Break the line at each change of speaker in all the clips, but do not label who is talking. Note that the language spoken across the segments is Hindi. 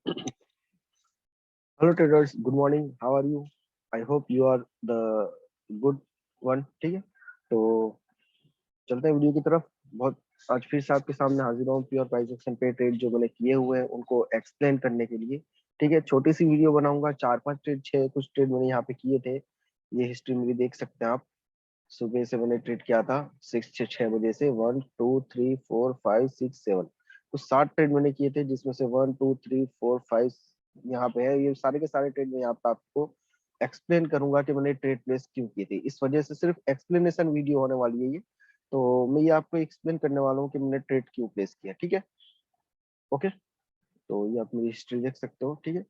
Hello traders, good morning, how are you? I hope you are the good one. ठीक है, तो चलते हैं वीडियो की तरफ। बहुत आज फिर से आपके सामने हाजिर हूँ प्योर प्राइस एक्शन पे ट्रेड जो मैंने किए हुए हैं उनको एक्सप्लेन करने के लिए। ठीक है, छोटी सी वीडियो बनाऊंगा, 4-5 ट्रेड, 6 कुछ ट्रेड मैंने यहाँ पे किए थे। ये हिस्ट्री मेरी देख सकते हैं आप। सुबह से मैंने ट्रेड किया था 6 से 6 बजे से 1 2 3 4 5 6 7, तो 7 ट्रेड मैंने किए थे, जिसमें से 1 2 3 4 5 यहाँ पे है। ये सारे के सारे ट्रेड मैं यहाँ पे आपको एक्सप्लेन करूंगा कि मैंने ट्रेड प्लेस क्यों की थी। इस वजह से सिर्फ एक्सप्लेनेशन वीडियो होने वाली है ये। तो मैं ये आपको एक्सप्लेन करने वाला हूँ कि मैंने ट्रेड क्यों प्लेस किया। ठीक है, ओके। तो ये आप मेरी हिस्ट्री देख सकते हो। ठीक है,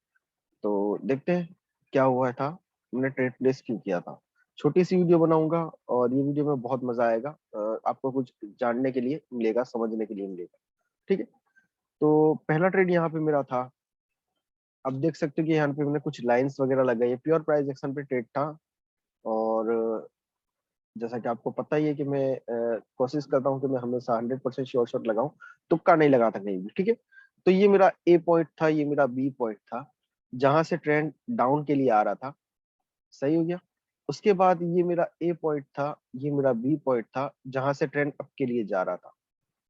तो देखते हैं क्या हुआ था, मैंने ट्रेड प्लेस क्यों किया था। छोटी सी वीडियो बनाऊंगा और ये वीडियो में बहुत मजा आएगा। आपको कुछ जानने के लिए मिलेगा, समझने के लिए मिलेगा। ठीक है, तो पहला ट्रेड यहाँ पे मेरा था। आप देख सकते हो कि यहाँ पे मैंने कुछ लाइंस वगैरह लगाई है। प्योर प्राइस एक्शन पे ट्रेड था। और जैसा कि आपको पता ही है कि मैं कोशिश करता हूँ कि मैं हमेशा 100% श्योर शॉट लगाऊं, तुक्का नहीं लगाता कहीं भी। ठीक है, तो ये मेरा ए पॉइंट था, ये मेरा बी पॉइंट था, जहां से ट्रेंड डाउन के लिए आ रहा था। सही हो गया। उसके बाद ये मेरा ए पॉइंट था, ये मेरा बी पॉइंट था, जहां से ट्रेंड अप के लिए जा रहा था।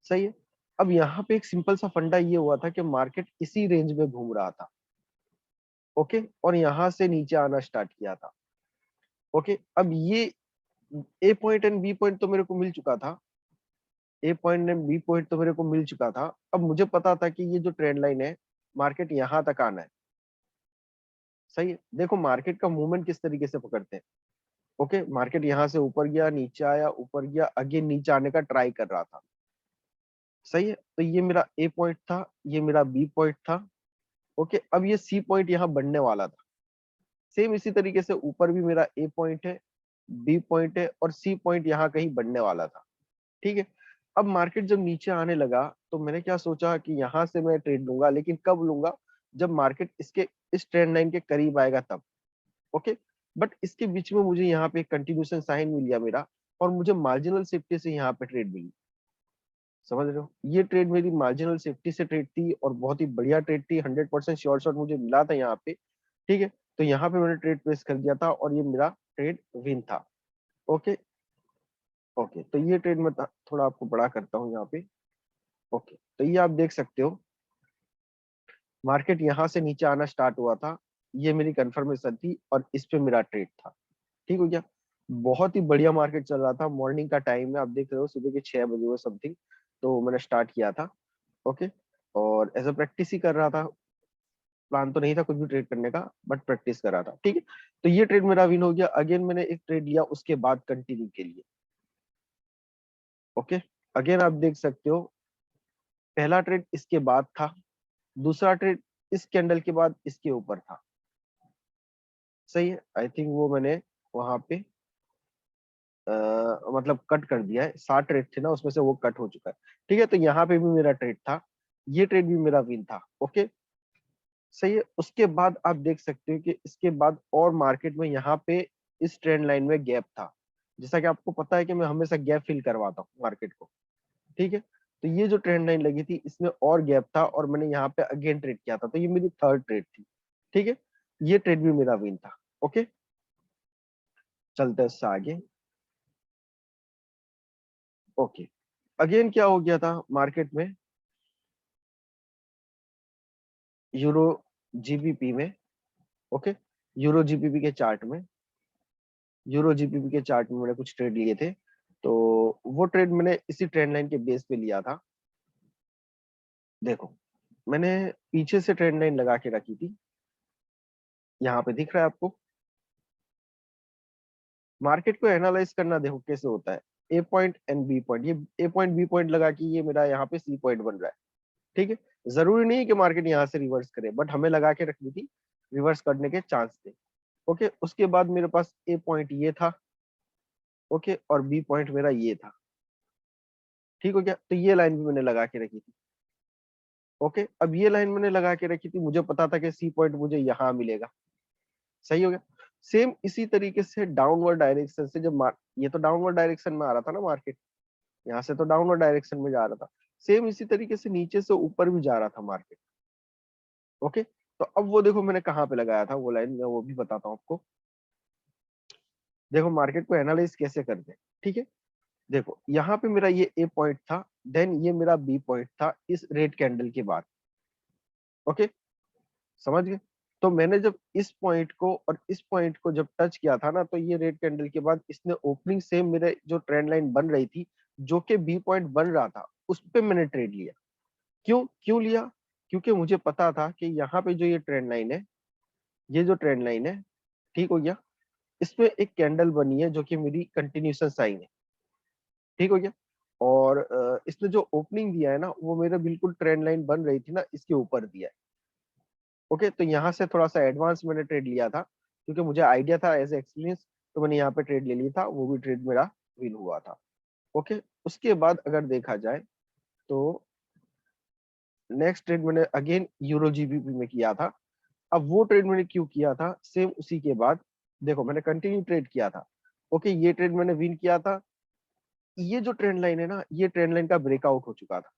सही है। अब यहाँ पे एक सिंपल सा फंडा ये हुआ था कि मार्केट इसी रेंज में घूम रहा था। ओके, और यहाँ से नीचे आना स्टार्ट किया था। ओके, अब ये ए पॉइंट एंड बी पॉइंट तो मेरे को मिल चुका था। ए पॉइंट एंड बी पॉइंट तो मेरे को मिल चुका था। अब मुझे पता था कि ये जो ट्रेंड लाइन है, मार्केट यहाँ तक आना है। सही है, देखो मार्केट का मूवमेंट किस तरीके से पकड़ते हैं। ओके, मार्केट यहाँ से ऊपर गया, नीचे आया, ऊपर गया, अगेन नीचे आने का ट्राई कर रहा था। सही है, तो ये मेरा ए पॉइंट था, ये मेरा बी पॉइंट था। ओके, अब ये सी पॉइंट यहाँ बनने वाला था। सेम इसी तरीके से ऊपर भी मेरा ए पॉइंट है, बी पॉइंट है और सी पॉइंट यहाँ कहीं बनने वाला था। ठीक है, अब मार्केट जब नीचे आने लगा तो मैंने क्या सोचा कि यहाँ से मैं ट्रेड लूंगा, लेकिन कब लूंगा? जब मार्केट इसके इस ट्रेंड लाइन के करीब आएगा तब। ओके, बट इसके बीच में मुझे यहाँ पे कंटिन्यूशन साइन मिल गया मेरा, और मुझे मार्जिनल सेफ्टी से यहाँ पे ट्रेड मिली। समझ रहे हो, ये ट्रेड मेरी मार्जिनल सेफ्टी से ट्रेड थी और बहुत ही बढ़िया ट्रेड थी। 100% श्योर शॉट मुझे मिला था यहाँ पे। ठीक है, तो यहाँ पे मैंने ट्रेड प्लेस कर दिया था और ये मेरा ट्रेड विन था। ओके, ओके, तो ये ट्रेड मैं थोड़ा आपको बड़ा करता हूँ यहाँ पे। ओके, तो ये आप देख सकते हो, मार्केट यहाँ से नीचे आना स्टार्ट हुआ था। ये मेरी कंफर्मेशन थी और इस पे मेरा ट्रेड था। ठीक हो गया। बहुत ही बढ़िया मार्केट चल रहा था, मॉर्निंग का टाइम है, आप देख रहे हो सुबह के 6 बजे हुए समथिंग। तो मैंने स्टार्ट किया था। ओके, और एज अ प्रैक्टिस ही कर रहा था। प्लान तो नहीं था कुछ भी ट्रेड करने का, बट प्रैक्टिस कर रहा था। ठीक है, तो ये ट्रेड मेरा विन हो गया। अगेन मैंने एक ट्रेड लिया उसके बाद कंटिन्यू के लिए। ओके, अगेन आप देख सकते हो, पहला ट्रेड इसके बाद था, दूसरा ट्रेड इस कैंडल के बाद इसके ऊपर था। सही है, आई थिंक वो मैंने वहां पे मतलब कट कर दिया है। 7 ट्रेड थे ना, उसमें से वो कट हो चुका है। ठीक है, तो यहाँ पे भी मेरा ट्रेड था, ये ट्रेड भी मेरा विन था। ओके, सही है। उसके बाद आप देख सकते हो कि इसके बाद और मार्केट में यहाँ पे इस ट्रेंड लाइन में गैप था। जैसा कि आपको पता है कि मैं हमेशा गैप फिल करवाता हूँ मार्केट को। ठीक है, तो ये जो ट्रेंड लाइन लगी थी इसमें और गैप था और मैंने यहाँ पे अगेन ट्रेड किया था, तो ये मेरी थर्ड ट्रेड थी। ठीक है, ये ट्रेड भी मेरा विन था। ओके, चलते हैं उससे आगे। ओके, अगेन क्या हो गया था मार्केट में, यूरो जीबीपी में। ओके, यूरो जीबीपी के चार्ट में, यूरो जीबीपी के चार्ट में मैंने कुछ ट्रेड लिए थे। तो वो ट्रेड मैंने इसी ट्रेंड लाइन के बेस पे लिया था। देखो, मैंने पीछे से ट्रेंड लाइन लगा के रखी थी, यहाँ पे दिख रहा है आपको। मार्केट को एनालाइज करना देखो कैसे होता है। ए पॉइंट एंड बी पॉइंट, ये ए पॉइंट बी पॉइंट लगा के ये मेरा यहाँ पे सी पॉइंट बन रहा है। ठीक है, जरूरी नहीं है कि मार्केट यहाँ से रिवर्स करे, बट हमें लगा के रखनी थी, रिवर्स करने के चांस थे। ओके, उसके बाद मेरे पास ए पॉइंट ये था। ओके, और बी पॉइंट मेरा ये था। ठीक हो गया, तो ये लाइन भी मैंने लगा के रखी थी। ओके, अब ये लाइन मैंने लगा के रखी थी, मुझे पता था कि सी पॉइंट मुझे यहाँ मिलेगा। सही हो गया। सेम इसी तरीके से डाउनवर्ड डायरेक्शन से जब ये तो डाउनवर्ड डायरेक्शन में आ रहा था ना मार्केट, यहाँ से तो डाउनवर्ड डायरेक्शन में जा रहा था। सेम इसी तरीके से नीचे से ऊपर भी जा रहा था मार्केट। ओके, तो अब वो देखो मैंने कहाँ पे लगाया था वो लाइन, मैं वो भी बताता हूँ आपको। देखो मार्केट को एनालाइज कैसे करते हैं, ठीक है। देखो यहाँ पे मेरा ये ए पॉइंट था, देन ये मेरा बी पॉइंट था इस रेड कैंडल के बाद। ओके, समझ गए। तो मैंने जब इस पॉइंट को और इस पॉइंट को जब टच किया था ना, तो ये रेड कैंडल के बाद इसने ओपनिंग से मेरे जो ट्रेंड लाइन बन रही थी, जो कि बी पॉइंट बन रहा था, उस पे मैंने ट्रेड लिया। क्यों क्यों लिया? क्योंकि मुझे पता था कि यहाँ पे जो ये ट्रेंड लाइन है, ये जो ट्रेंड लाइन है, ठीक हो गया, इसमें एक कैंडल बनी है जो कि मेरी कंटिन्यूशन साइन है, ठीक हो गया। और इसने जो ओपनिंग दिया है ना, वो मेरा बिल्कुल ट्रेंड लाइन बन रही थी ना, इसके ऊपर दिया है। ओके, तो यहाँ से थोड़ा सा एडवांस मैंने ट्रेड लिया था, क्योंकि मुझे आइडिया था एज एक्सपीरियंस, तो मैंने यहाँ पे ट्रेड ले लिया था, वो भी ट्रेड मेरा विन हुआ था। ओके, उसके बाद अगर देखा जाए तो नेक्स्ट ट्रेड मैंने अगेन यूरो जीबीपी में किया था। अब वो ट्रेड मैंने क्यों किया था, सेम उसी के बाद देखो मैंने कंटिन्यू ट्रेड किया था। ओके, ये ट्रेड मैंने विन किया था। ये जो ट्रेंड लाइन है ना, ये ट्रेंड लाइन का ब्रेकआउट हो चुका था।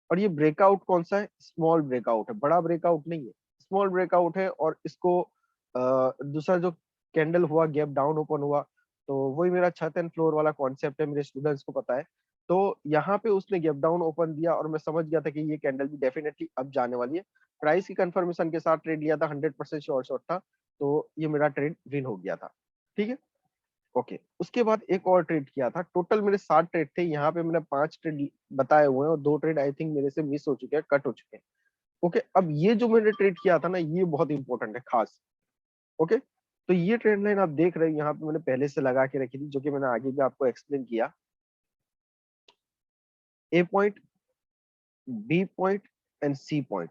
और ये ब्रेकआउट कौन सा है? स्मॉल ब्रेकआउट है, बड़ा ब्रेकआउट नहीं है, स्मॉल ब्रेकआउट है। और इसको दूसरा जो कैंडल हुआ, गैप डाउन ओपन हुआ, तो वही मेरा छत एंड फ्लोर वाला कॉन्सेप्ट है, मेरे स्टूडेंट्स को पता है। तो यहाँ पे उसने गैप डाउन ओपन दिया और मैं समझ गया था कि ये कैंडल भी डेफिनेटली अब जाने वाली है। प्राइस की कंफर्मेशन के साथ ट्रेड लिया था, 100% शॉर्ट था, तो ये मेरा ट्रेड विन हो गया था, ठीक है। ओके, उसके बाद एक और ट्रेड किया था, टोटल मेरे 7 ट्रेड थे। यहाँ पे मैंने 5 ट्रेड बताए हुए हैं और 2 ट्रेड आई थिंक मेरे से मिस हो चुके हैं, कट हो चुके हैं। ओके, अब ये जो मैंने ट्रेड किया था ना, ये बहुत इंपॉर्टेंट है खास। ओके, तो ये ट्रेड लाइन आप देख रहे हैं, यहाँ पे मैंने पहले से लगा के रखी थी, जो कि मैंने आगे भी आपको एक्सप्लेन किया। A point, B point and C point,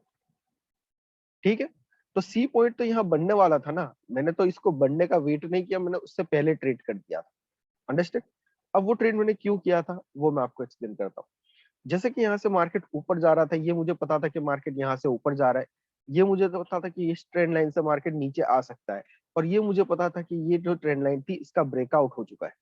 ठीक है। तो सी पॉइंट तो यहाँ बनने वाला था ना, मैंने तो इसको बनने का वेट नहीं किया, मैंने उससे पहले ट्रेड कर दिया था। अंडरस्टैंड? अब वो ट्रेड मैंने क्यों किया था, वो मैं आपको एक्सप्लेन करता हूँ। जैसे कि यहाँ से मार्केट ऊपर जा रहा था, ये मुझे पता था कि मार्केट यहाँ से ऊपर जा रहा है। ये मुझे तो पता था कि इस ट्रेंड लाइन से मार्केट नीचे आ सकता है। और ये मुझे पता था कि ये जो ट्रेंड लाइन थी, इसका ब्रेकआउट हो चुका है।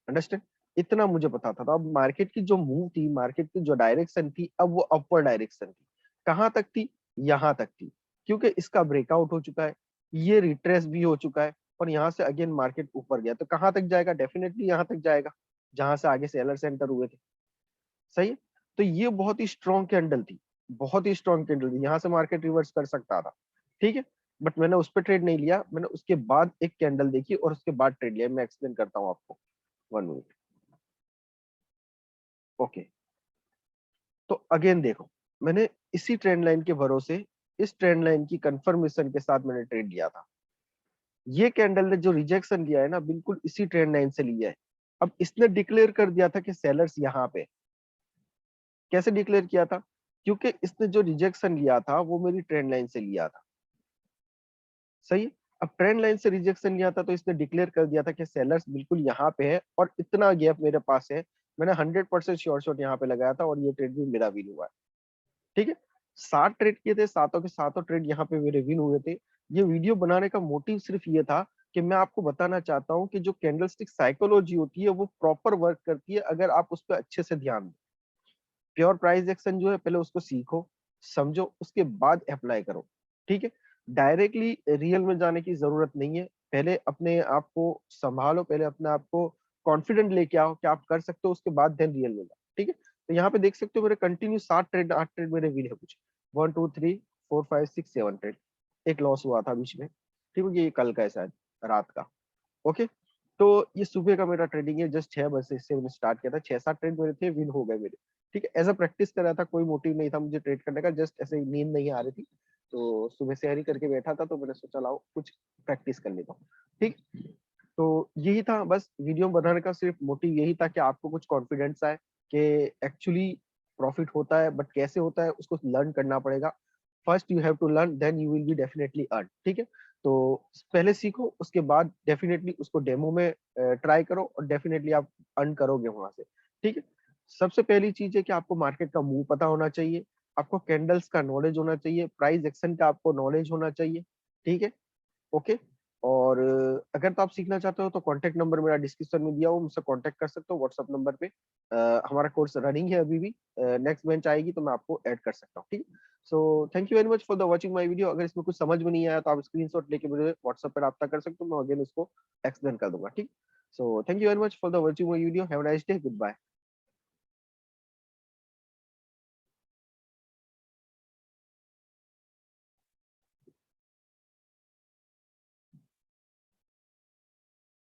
अंडरस्टैंड? इतना मुझे पता था। तो अब मार्केट की जो मूव थी, मार्केट की जो डायरेक्शन थी, अब वो अपर डायरेक्शन थी। कहाँ तक थी? यहाँ तक थी, क्योंकि इसका ब्रेकआउट हो चुका है, ये रिट्रेस भी हो चुका है, और यहाँ से अगेन मार्केट ऊपर गया, तो कहाँ तक जाएगा? डेफिनेटली यहाँ तक जाएगा, जहां से आगे सेलर सेंटर हुए थे। सही है। तो ये बहुत ही स्ट्रॉन्ग कैंडल थी, बहुत ही स्ट्रॉन्ग कैंडल थी, यहाँ से मार्केट रिवर्स कर सकता था, ठीक है। बट मैंने उस पर ट्रेड नहीं लिया, मैंने उसके बाद एक कैंडल देखी और उसके बाद ट्रेड लिया। मैं एक्सप्लेन करता हूँ आपको, 1 मिनट। ओके, तो अगेन देखो, मैंने इसी ट्रेंड लाइन के भरोसे, इस ट्रेंड लाइन की कंफर्मेशन के साथ मैंने ट्रेड लिया था। ये कैंडल ने जो रिजेक्शन दिया है ना, बिल्कुल इसी ट्रेंड लाइन से लिया है। अब इसने डिक्लेयर कर दिया था कि सेलर्स यहाँ पे। कैसे डिक्लेयर किया था? क्योंकि इसने जो रिजेक्शन लिया था, वो मेरी ट्रेंड लाइन से लिया था। सही है। अब ट्रेंड लाइन से रिजेक्शन लिया था, तो इसने डिक्लेयर कर दिया था कि सेलर्स बिल्कुल यहाँ पे है और इतना गैप मेरे पास है। मैंने 100% श्योर शॉट यहाँ पे लगाया था और ये ट्रेड भी मेरा विन हुआ है, ठीक है। 7 ट्रेड किए थे, सातों के सातों ट्रेड यहाँ पे मेरे विन हुए थे। ये वीडियो बनाने का मोटिव सिर्फ ये था कि मैं आपको बताना चाहता हूँ कि जो कैंडलस्टिक साइकोलॉजी होती है, वो प्रॉपर वर्क करती है अगर आप उस पर अच्छे से ध्यान दें। प्योर प्राइस एक्शन जो है, पहले उसको सीखो, समझो, उसके बाद अप्लाई करो, ठीक है। डायरेक्टली रियल में जाने की जरूरत नहीं है। पहले अपने आप को संभालो, पहले अपने आप को कॉन्फिडेंट लेके आओ कि आप कर सकते हो, उसके बाद देन रियल में जाओ, ठीक है। तो यहाँ पे देख सकते हो मेरे कंटिन्यू 7 ट्रेड, 8 ट्रेड मेरे विन है कुछ, 1 2 3 4 5 6 7 ट्रेड। एक लॉस हुआ था बीच में, ठीक है, ये कल का है शायद, रात का। ओके, तो ये सुबह का मेरा ट्रेडिंग है, जस्ट 6 बजे से मैंने स्टार्ट किया था, 6 7 ट्रेड मेरे थे, विन हो गए मेरे, ठीक है। एज अ प्रैक्टिस कर रहा था, कोई मोटिव नहीं था मुझे ट्रेड करने का, जस्ट ऐसे ही नींद नहीं आ रही थी, तो सुबह से हरी करके बैठा था, तो मैंने सोचा लाओ कुछ प्रैक्टिस कर लेता हूँ, ठीक। तो यही था बस, वीडियो बनाने का सिर्फ मोटिव यही था कि आपको कुछ कॉन्फिडेंस आए कि एक्चुअली प्रॉफिट होता है, बट कैसे होता है उसको लर्न करना पड़ेगा। First you have to learn, then you will be definitely earn, ठीक है। तो पहले सीखो, उसके बाद डेफिनेटली उसको डेमो में ट्राई करो और डेफिनेटली आप अर्न करोगे वहां से, ठीक है। सबसे पहली चीज है कि आपको मार्केट का मूव पता होना चाहिए, आपको कैंडल्स का नॉलेज होना चाहिए, प्राइस एक्शन का आपको नॉलेज होना चाहिए, ठीक है। ओके, और अगर तो आप सीखना चाहते हो तो कॉन्टैक्ट नंबर मेरा डिस्क्रिप्शन में दिया हो, मुझसे कॉन्टैक्ट कर सकते हो व्हाट्सअप नंबर पे। हमारा कोर्स रनिंग है अभी भी, नेक्स्ट बेंच आएगी तो मैं आपको ऐड कर सकता हूँ, ठीक है। सो thank you very much for the watching my video. अगर इसमें कुछ समझ में नहीं आया तो आप स्क्रीनशॉट लेके मुझे व्हाट्सएप पर राब्ता कर सकते हो, मैं अगेन उसको एक्सप्लेन कर दूंगा, ठीक। So thank you very much for the watching my video, have a nice day, good bye.